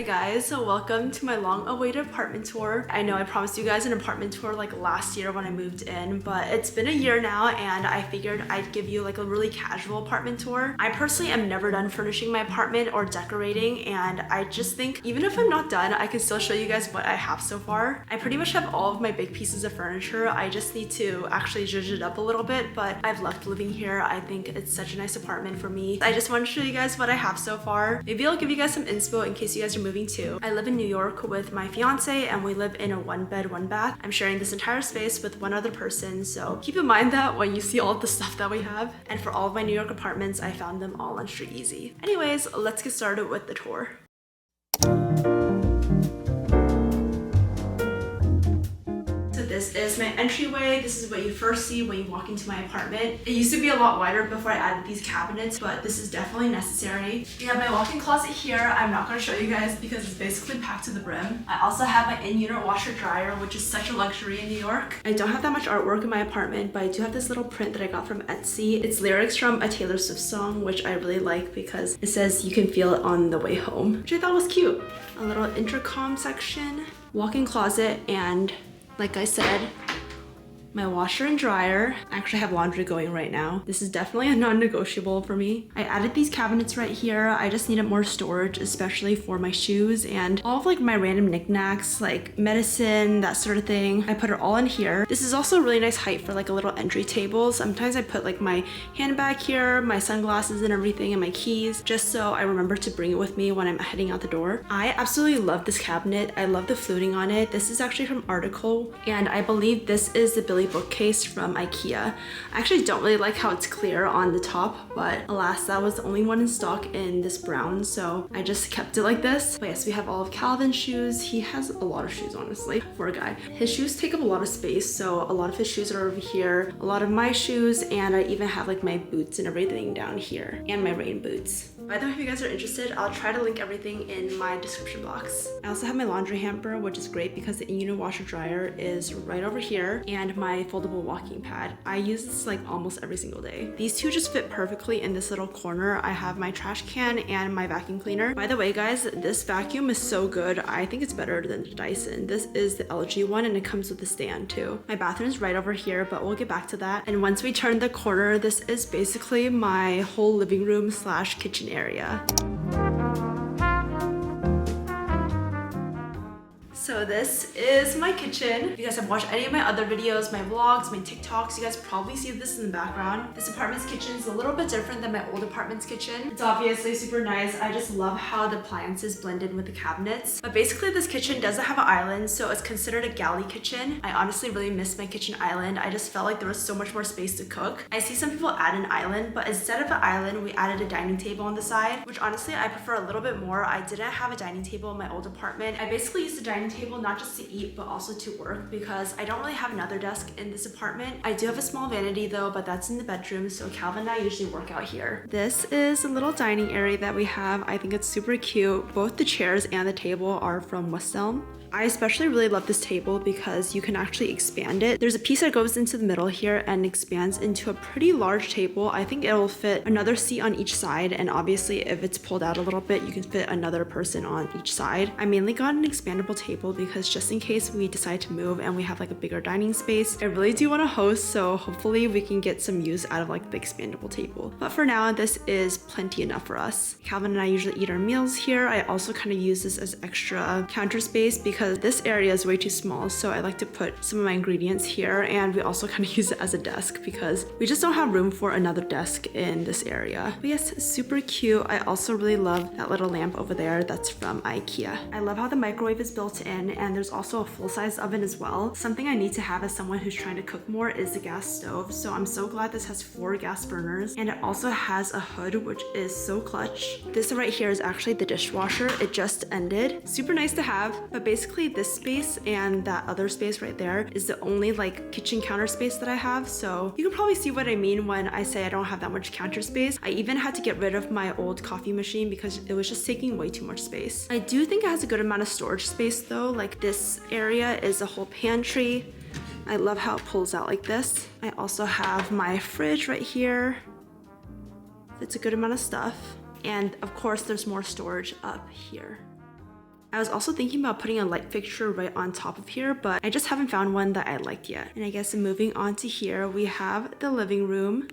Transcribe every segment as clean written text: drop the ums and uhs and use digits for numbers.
Hi guys, so welcome to my long-awaited apartment tour. I know I promised you guys an apartment tour like last year when I moved in, but it's been a year now and I figured I'd give you like a really casual apartment tour. I personally am never done furnishing my apartment or decorating, and I just think even if I'm not done, I can still show you guys what I have so far. I pretty much have all of my big pieces of furniture. I just need to actually zhuzh it up a little bit, but I've loved living here. I think it's such a nice apartment for me. I just want to show you guys what I have so far. Maybe I'll give you guys some inspo in case you guys are moving too. I live in New York with my fiance and we live in a 1-bed, 1-bath. I'm sharing this entire space with one other person, so keep in mind that when you see all of the stuff that we have. And for all of my New York apartments, I found them all on Street Easy. Anyways, let's get started with the tour. This is my entryway. This is what you first see when you walk into my apartment. It used to be a lot wider before I added these cabinets, but this is definitely necessary. We have my walk-in closet here. I'm not going to show you guys because it's basically packed to the brim. I also have my in-unit washer dryer, which is such a luxury in New York. I don't have that much artwork in my apartment, but I do have this little print that I got from Etsy. It's lyrics from a Taylor Swift song, which I really like because it says you can feel it on the way home, which I thought was cute. A little intercom section, walk-in closet, and like I said, my washer and dryer. I actually have laundry going right now. This is definitely a non-negotiable for me. I added these cabinets right here. I just needed more storage, especially for my shoes and all of like my random knickknacks, like medicine, that sort of thing. I put it all in here. This is also a really nice height for like a little entry table. Sometimes I put like my handbag here, my sunglasses and everything, and my keys, just so I remember to bring it with me when I'm heading out the door. I absolutely love this cabinet. I love the fluting on it. This is actually from Article, and I believe this is the Billy bookcase from IKEA. I actually don't really like how it's clear on the top, but alas, that was the only one in stock in this brown, so I just kept it like this. But yes, we have all of Calvin's shoes. He has a lot of shoes, honestly, for a guy. His shoes take up a lot of space, so a lot of his shoes are over here, a lot of my shoes, and I even have like my boots and everything down here, and my rain boots. By the way, if you guys are interested, I'll try to link everything in my description box. I also have my laundry hamper, which is great because the in-unit washer dryer is right over here, and my foldable walking pad. I use this like almost every single day. These two just fit perfectly in this little corner. I have my trash can and my vacuum cleaner. By the way, guys, this vacuum is so good. I think it's better than the Dyson. This is the LG one and it comes with a stand too. My bathroom is right over here, but we'll get back to that. And once we turn the corner, this is basically my whole living room slash kitchen area. So this is my kitchen. If you guys have watched any of my other videos, my vlogs, my TikToks, you guys probably see this in the background. This apartment's kitchen is a little bit different than my old apartment's kitchen. It's obviously super nice. I just love how the appliances blend in with the cabinets. But basically this kitchen doesn't have an island, so it's considered a galley kitchen. I honestly really miss my kitchen island. I just felt like there was so much more space to cook. I see some people add an island, but instead of an island, we added a dining table on the side, which honestly I prefer a little bit more. I didn't have a dining table in my old apartment. I basically used the dining table not just to eat but also to work because I don't really have another desk in this apartment. I do have a small vanity though, but that's in the bedroom, so Calvin and I usually work out here. This is a little dining area that we have. I think it's super cute. Both the chairs and the table are from West Elm. I especially really love this table because you can actually expand it. There's a piece that goes into the middle here and expands into a pretty large table. I think it'll fit another seat on each side, and obviously if it's pulled out a little bit, you can fit another person on each side. I mainly got an expandable table because just in case we decide to move and we have like a bigger dining space, I really do want to host, so hopefully we can get some use out of like the expandable table. But for now, this is plenty enough for us. Calvin and I usually eat our meals here. I also kind of use this as extra counter space because this area is way too small, so I like to put some of my ingredients here, and we also kind of use it as a desk because we just don't have room for another desk in this area. But yes, super cute. I also really love that little lamp over there that's from IKEA. I love how the microwave is built in, and there's also a full-size oven as well. Something I need to have as someone who's trying to cook more is the gas stove, so I'm so glad this has 4 gas burners, and it also has a hood, which is so clutch. This right here is actually the dishwasher. It just ended. Super nice to have, but basically this space and that other space right there is the only like kitchen counter space that I have, so you can probably see what I mean when I say I don't have that much counter space. I even had to get rid of my old coffee machine because it was just taking way too much space. I do think it has a good amount of storage space though. Like this area is a whole pantry. I love how it pulls out like this. I also have my fridge right here. It's a good amount of stuff. And of course there's more storage up here. I was also thinking about putting a light fixture right on top of here, but I just haven't found one that I liked yet. And I guess moving on to here, we have the living room.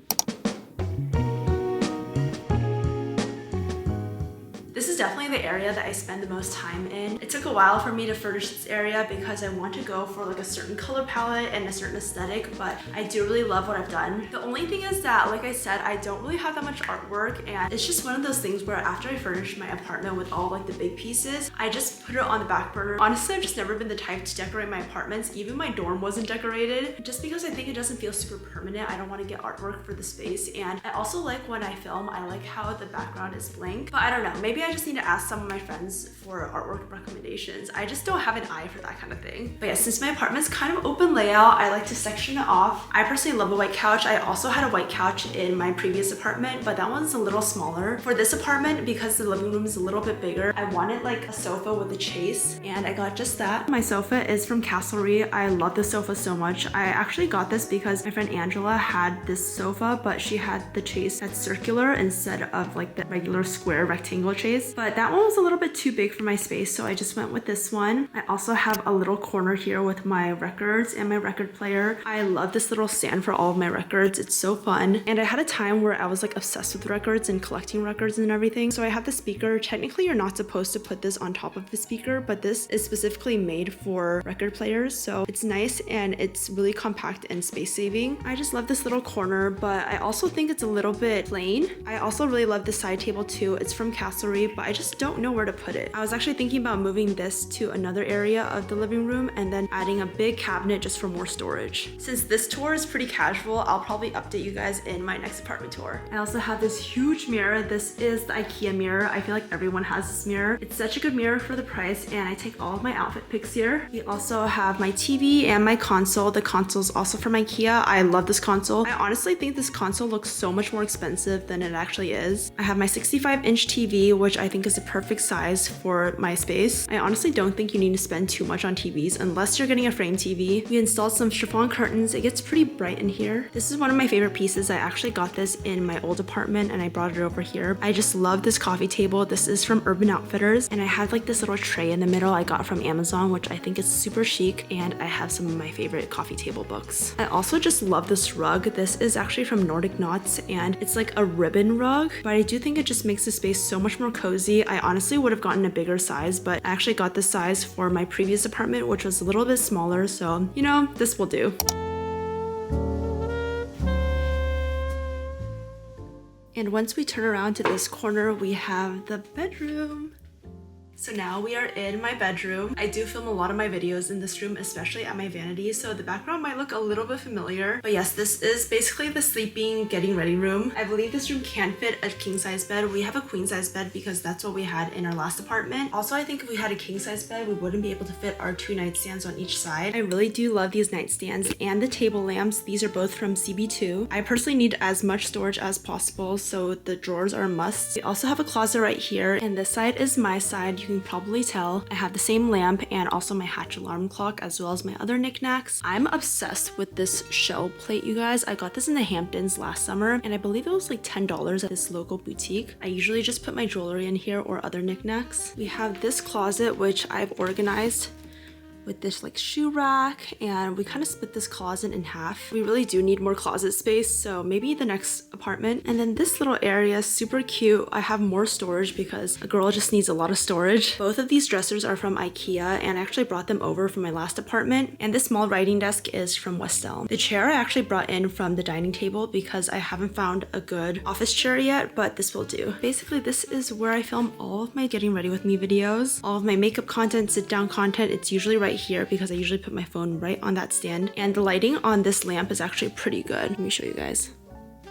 This is definitely the area that I spend the most time in. It took a while for me to furnish this area because I want to go for like a certain color palette and a certain aesthetic, but I do really love what I've done. The only thing is that, like I said, I don't really have that much artwork, and it's just one of those things where after I furnish my apartment with all like the big pieces, I just put it on the back burner. Honestly, I've just never been the type to decorate my apartments. Even my dorm wasn't decorated, just because I think it doesn't feel super permanent. I don't want to get artwork for the space, and I also like when I film, I like how the background is blank, but I don't know, maybe I just need to ask some of my friends for artwork recommendations. I just don't have an eye for that kind of thing. But yeah, since my apartment's kind of open layout, I like to section it off. I personally love a white couch. I also had a white couch in my previous apartment, but that one's a little smaller. For this apartment, because the living room is a little bit bigger, I wanted like a sofa with a chase, and I got just that. My sofa is from Castlery. I love this sofa so much. I actually got this because my friend Angela had this sofa, but she had the chase that's circular instead of like the regular square rectangle chase. But that one was a little bit too big for my space, so I just went with this one. I also have a little corner here with my records and my record player. I love this little stand for all of my records. It's so fun. And I had a time where I was like obsessed with records and collecting records and everything. So I have the speaker. Technically, you're not supposed to put this on top of the speaker, but this is specifically made for record players. So it's nice and it's really compact and space saving. I just love this little corner, but I also think it's a little bit plain. I also really love the side table too. It's from Castlery, but I just don't know where to put it. I was actually thinking about moving this to another area of the living room and then adding a big cabinet just for more storage. Since this tour is pretty casual, I'll probably update you guys in my next apartment tour. I also have this huge mirror. This is the IKEA mirror. I feel like everyone has this mirror. It's such a good mirror for the price, and I take all of my outfit pics here. We also have my TV and my console. The console's also from IKEA. I love this console. I honestly think this console looks so much more expensive than it actually is. I have my 65-inch TV, which I think is a perfect size for my space. I honestly don't think you need to spend too much on TVs unless you're getting a frame TV. We installed some chiffon curtains. It gets pretty bright in here. This is one of my favorite pieces. I actually got this in my old apartment and I brought it over here. I just love this coffee table. This is from Urban Outfitters, and I have like this little tray in the middle I got from Amazon, which I think is super chic, and I have some of my favorite coffee table books. I also just love this rug. This is actually from Nordic Knots, and it's like a ribbon rug, but I do think it just makes the space so much more cozy. I honestly would have gotten a bigger size, but I actually got this size for my previous apartment, which was a little bit smaller, so you know, this will do. And once we turn around to this corner, we have the bedroom. So now we are in my bedroom. I do film a lot of my videos in this room, especially at my vanity, so the background might look a little bit familiar. But yes, this is basically the sleeping, getting ready room. I believe this room can fit a king-size bed. We have a queen-size bed because that's what we had in our last apartment. Also, I think if we had a king-size bed, we wouldn't be able to fit our 2 nightstands on each side. I really do love these nightstands and the table lamps. These are both from CB2. I personally need as much storage as possible, so the drawers are a must. We also have a closet right here, and this side is my side. You can probably tell I have the same lamp and also my Hatch alarm clock, as well as my other knickknacks. I'm obsessed with this shell plate, you guys. I got this in the Hamptons last summer, and I believe it was like $10 at this local boutique. I usually just put my jewelry in here or other knickknacks. We have this closet, which I've organized with this like shoe rack, and we kind of split this closet in half. We really do need more closet space, so maybe the next apartment. And then this little area, super cute. I have more storage because a girl just needs a lot of storage. Both of these dressers are from IKEA, and I actually brought them over from my last apartment. And this small writing desk is from West Elm. The chair I actually brought in from the dining table because I haven't found a good office chair yet, but this will do. Basically, this is where I film all of my getting ready with me videos, all of my makeup content, sit down content. It's usually right here because I usually put my phone right on that stand, and the lighting on this lamp is actually pretty good. Let me show you guys.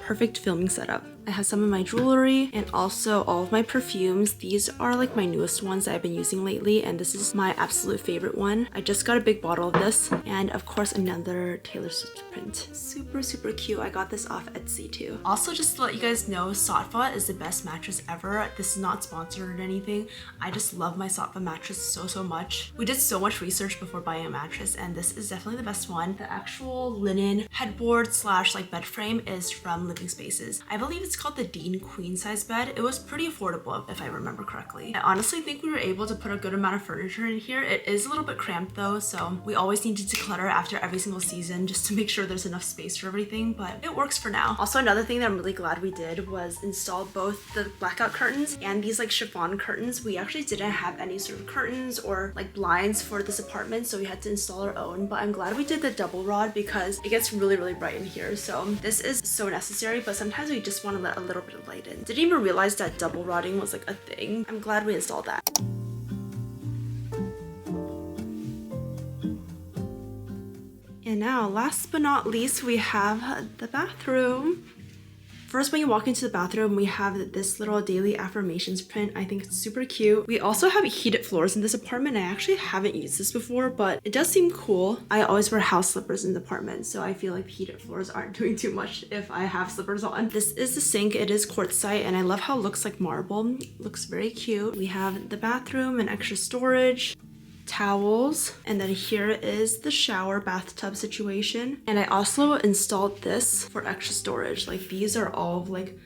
Perfect filming setup. I have some of my jewelry and also all of my perfumes. These are like my newest ones that I've been using lately, and this is my absolute favorite one. I just got a big bottle of this, and of course another Taylor Swift print. Super, super cute. I got this off Etsy too. Also, just to let you guys know, Saatva is the best mattress ever. This is not sponsored or anything. I just love my Saatva mattress so much. We did so much research before buying a mattress, and this is definitely the best one. The actual linen headboard slash like bed frame is from living spaces. I believe it's called the Dean queen size bed. It was pretty affordable if I remember correctly. I honestly think we were able to put a good amount of furniture in here. It is a little bit cramped though, so we always need to declutter after every single season just to make sure there's enough space for everything, but it works for now. Also, another thing that I'm really glad we did was install both the blackout curtains and these like chiffon curtains. We actually didn't have any sort of curtains or like blinds for this apartment, so we had to install our own, but I'm glad we did the double rod because it gets really bright in here. So this is so necessary, but sometimes we just want to let a little bit of light in. Didn't even realize that double rodding was like a thing. I'm glad we installed that. And now, last but not least, we have the bathroom. First, when you walk into the bathroom, we have this little daily affirmations print. I think it's super cute. We also have heated floors in this apartment. I actually haven't used this before, but it does seem cool. I always wear house slippers in the apartment, so I feel like heated floors aren't doing too much if I have slippers on. This is the sink. It is quartzite, and I love how it looks like marble. It looks very cute. We have the bathroom and extra storage, towels, and then here is the shower bathtub situation. And I also installed this for extra storage. Like these are all of like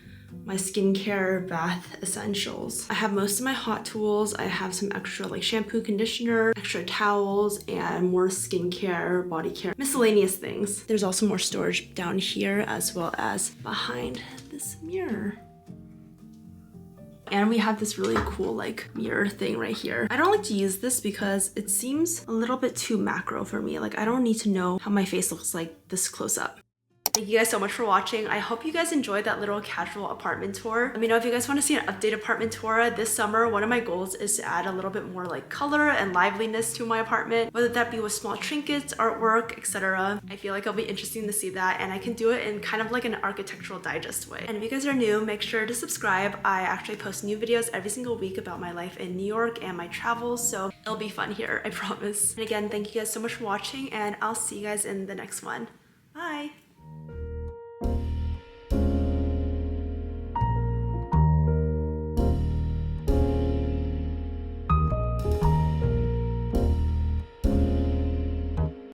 my skincare bath essentials. I have most of my hot tools. I have some extra like shampoo, conditioner, extra towels, and more skincare, body care, miscellaneous things. There's also more storage down here as well as behind this mirror. And we have this really cool like mirror thing right here. I don't like to use this because it seems a little bit too macro for me. Like I don't need to know how my face looks like this close up. Thank you guys so much for watching. I hope you guys enjoyed that little casual apartment tour. Let me know if you guys want to see an updated apartment tour this summer. One of my goals is to add a little bit more like color and liveliness to my apartment, whether that be with small trinkets, artwork, etc. I feel like it'll be interesting to see that, and I can do it in kind of like an architectural digest way. And if you guys are new, make sure to subscribe. I actually post new videos every single week about my life in New York and my travels, so it'll be fun here, I promise. And again, thank you guys so much for watching, and I'll see you guys in the next one. Bye!